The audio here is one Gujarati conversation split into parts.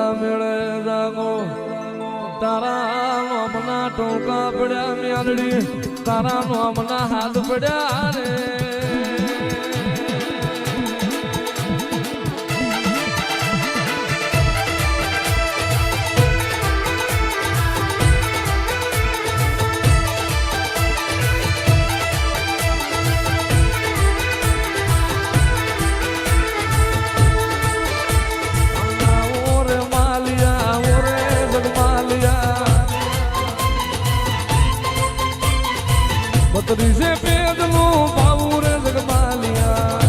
મારા મેળે જાગો તારા નોમના ટોકા પડ્યા મેલડી તારા નોમના હાથ પડ્યા રે બત્રીસે પેદનું બાવું રે જગમાલિયા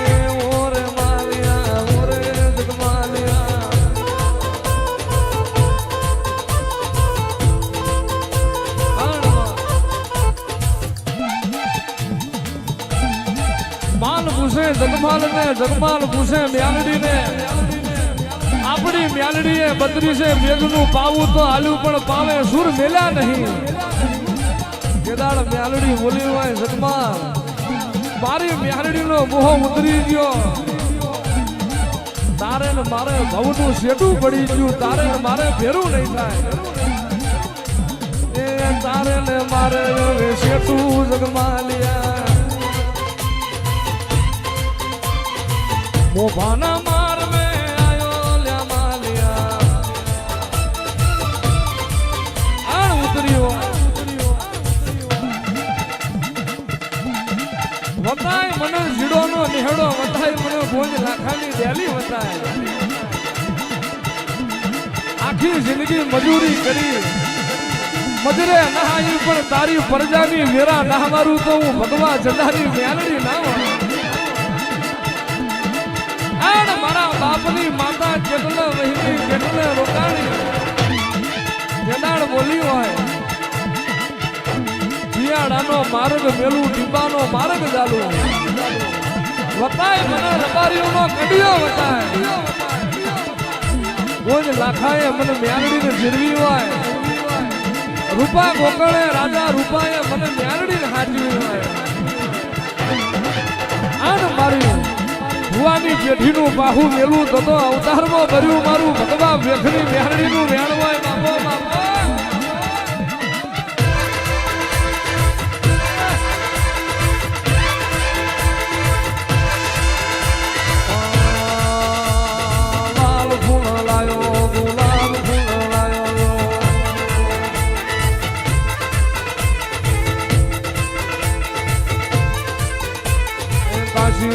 એ ઓરે માલિયા ઓરે જગમાલિયા માલ પૂછે જગમાલ ને જગમાલ પૂછે મ્યાલડી ને આપણી મ્યાલડીએ 32 મેઘનું પાવું તો હાલ્યું પણ પાવે સુર મેલ્યા નહીં કેદાળ મ્યાલડી બોલી હોય જગમાલ મારી મ્યાલડીનો મોહ ઉતરી ગયો તારે ને મારે ભવનું શેઠું પડી ગયું તારે ને મારે ફેરું નહીં થાય એ તારે ને મારે શેઠું જગમાલિયા મોભાના માર મે વતાય મને જીડોનો નિહડો વતાય મને ભોજ લાખાની ડેલી વતાય આખી જિંદગી મજૂરી કરી મજરે નહાઈ પણ તારી પરજાની વેરા ના મારું તો હું ભગવા જડાની મ્યાલડી ના આણ મારા બાપની માતા કેટલે વહીની કેટલે રોકાણી જડાળ બોલી હોય નો માર્ગ મેલું ટીંબાનો માર્ગ ચાલુ વતાય મને રબારીઓનો કડિયો વતાય કોઈ લાખાએ મને મ્યાલડીને જીરવી હોય રૂપા ગોકળે રાજા રૂપાએ મને મ્યાલડીને હાચવી હોય આન મારી ભુવાની પેઢીનું બાહુ મેલું તો અવતારમાં ભર્યું મારું ભગવા વેખની મ્યાલડીનું વેણ હોય બાપો બાપો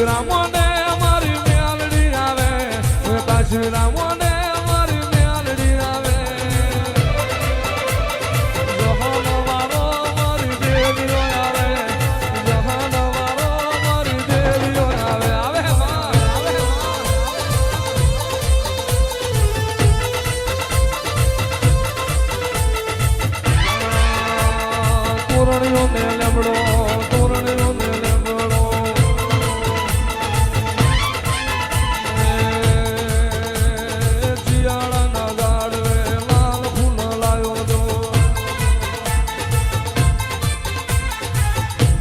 રામોને મારી મ્યાલડી આવે કાશી રામોને મારી મ્યાલડી આવે જહાન વારો મારી દેવીઓ આવે જહાન વારો મારી દેવીઓ આવે આવે તોરણીઓ ને લેમડો તોરણીઓ ને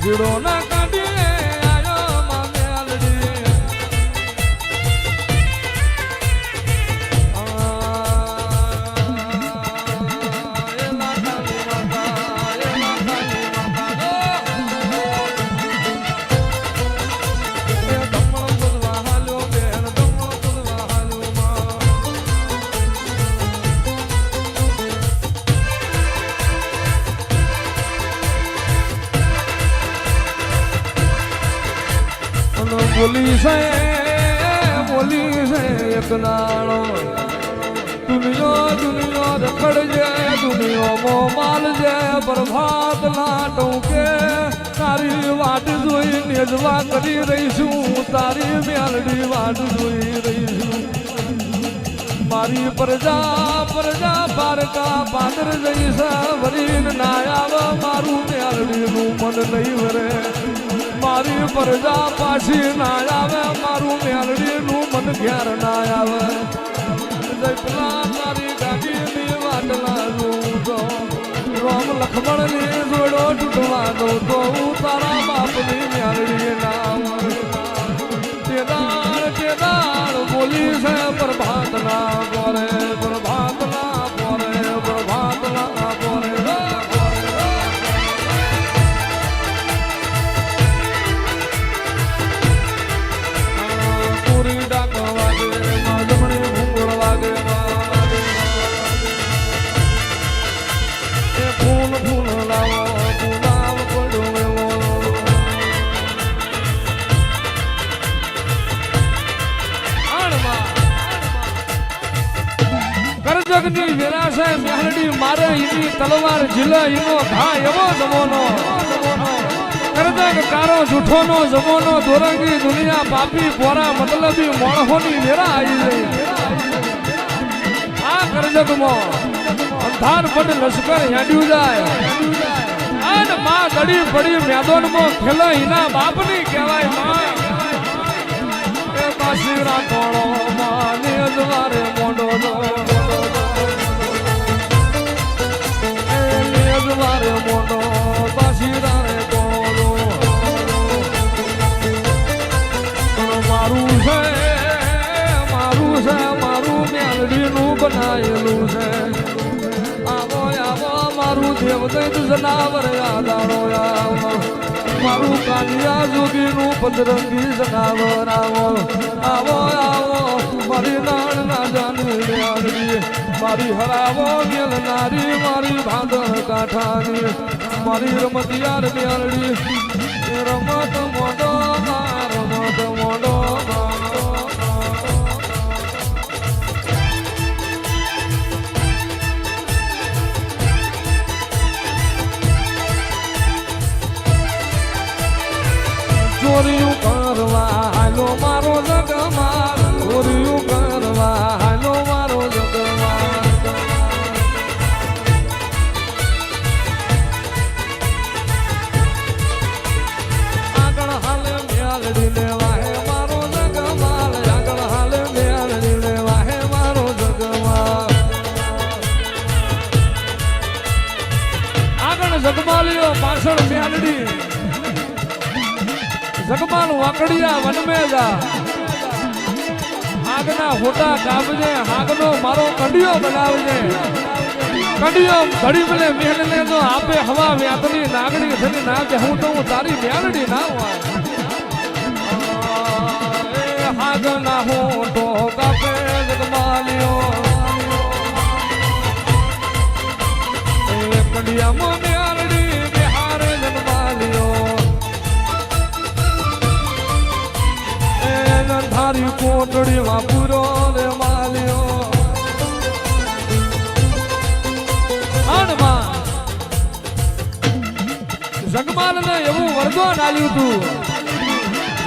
જીડો ના કાઢીએ આયો માં મ્યાલડી બોલી છે એક નાણો દુનિયો રખડ જાય દુનિયો માલ જાય પ્રભાત ના ટોકે તારી વાટ જોઈ નેજવા કરી રહીશું તારી મ્યાલડી વાટ જોઈ રહીશું મારી પ્રજા પારકા પાદર જઈશ વરીન ના આવ મારું મ્યાલડીનું મન નહીં વરે મારી પ્રજા પાછી ના આવે મારું મ્યાલડીનું મન ઘેર ના આવે જયપલા તારી ગાડીની વાટલા જોઉં તો રામ લક્ષ્મણની જોડો તૂટવાનો તો હું તારા બાપની મ્યાલડી ના કેદાર જગતની વિરાશે મેલડી મારે એની તલવાર ઝીલે એનો ઘા એવો જમોનો કરદક કારો જૂઠોનો જમોનો દોરંગી દુનિયા પાપી પોરા મતલબી મોણહોની વેરા આવી ગઈ આ કરજકમાં અંધાર પડ લશ્કર હેડ્યું જાય અને માં ગડી પડી મેદાનમાં ખેલો એના બાપની કહેવાય માં એ પાછી રાખોણો માં ને દ્વારે મોઢો દ્વારે મોઢો પાછી રારે કોળો મારું છે મારું મેલડીનું બનાયેલું છે આવો આવો મારું દેવદૈત જનાવર યાદારો આવો મારું કાલિયા જોગીનું પદરંગી જનાવર આવો આવો આવો મારી નાળ ના જાની મેલડી મારી હરાવો મેલનારી મારી ભાદર કાંઠાની મારી રમતિયાર મેલડી રમત મોડો રમત મોડો ચોરીયું કરવા હાલો મારો જગમાર ચોરીયું કરવા હાલો મારો જગમાર આગળ હાલે મેલડી લેવા હે મારો જગમાલ આગળ હાલે મેલડી લેવા હે મારો જગમાલ આગળ જગમાલ્યો પાછળ મેલડી જગમાલ વાકડિયા વનમે જા આગના હોટા કાપજે આગનો મારો કંડિયો બનાવજે કંડિયો ઘડી ભલે મેલને તો આપે હવા વ્યાતની નાગણી થઈને ના કે હું તો હું તારી મેલડી ના હોય એ આગના હોટો કાપે જગમાલિયો એ કંડિયામાં મેલડી બિહારે જગમાલિયો તારી કોટડીમાં પૂરો રે માલ્યો જગમાલ ને એવું વરદાન આલ્યું તું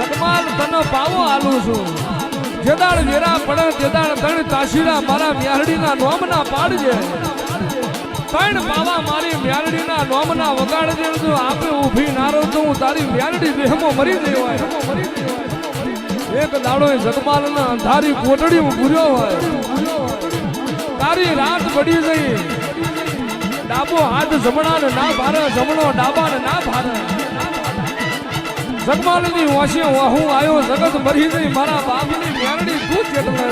જગમાલ તને પાવો આલું છું જેદાળ વેરા પડે તેદાળ ત્રણ તાશીડા મારા મ્યારડીના નોમના પાડજે ત્રણ પાવા મારી મ્યારડીના નોમના વગાડજે જો આપે ઊભી ના રહું તો હું તારી મ્યારડી દેહમાં મરી દેવાય એક દાડો જગમાલ ના અંધારી કોટડી પૂર્યો હોય તારી રાત પડી ગઈ ડાબો હાથ જમણા ને ના ભારે જમણો ડાબા ને ના ભારે જગમાલ ની વાંચે હું આયો જગત મરી ગઈ મારા બાપ ની મેરડી તું કેટલે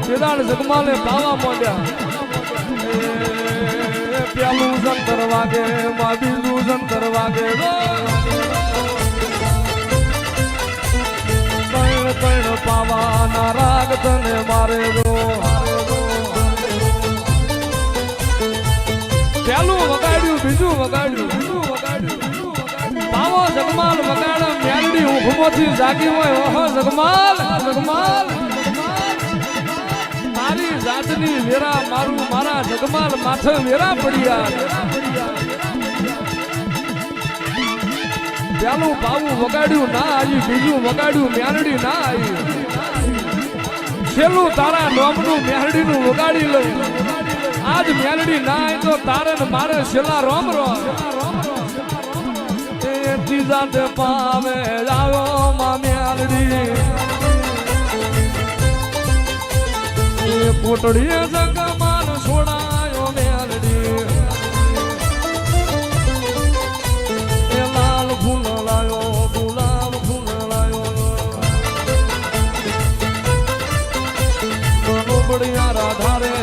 કેદાળ જગમાલે પાવા માંડ્યા પ્યાલું જંતર વાગે માં બીજું જંતર વાગે કણ પાવાના રાગ તને મારે પેલું વગાડ્યું બીજું વગાડ્યું પાવો જગમાલ વગાડે મેલડી ઊંઘમાંથી જાગી હોય ઓહો જગમાલ મારી જાતની વેરા મારા જગમાલ માથે વેરા પડ્યા પેલું પાવું વગાડ્યું ના આવી બીજું વગાડ્યું મેરડી ના આવી છેલ્લું તારા નોમનું મેરડીનું વગાડી લઉં આજ મેરડી ના આવી તો તારે ને મારે છેલ્લા રોમ ત્રીજા તે પાવે આવ્યો માં મેરડી કોટડીએ જગમાલ છોડાયો મેરડી ફૂલ લાયો ગુલાબ ફૂલ લાયો બડિયા રાધારે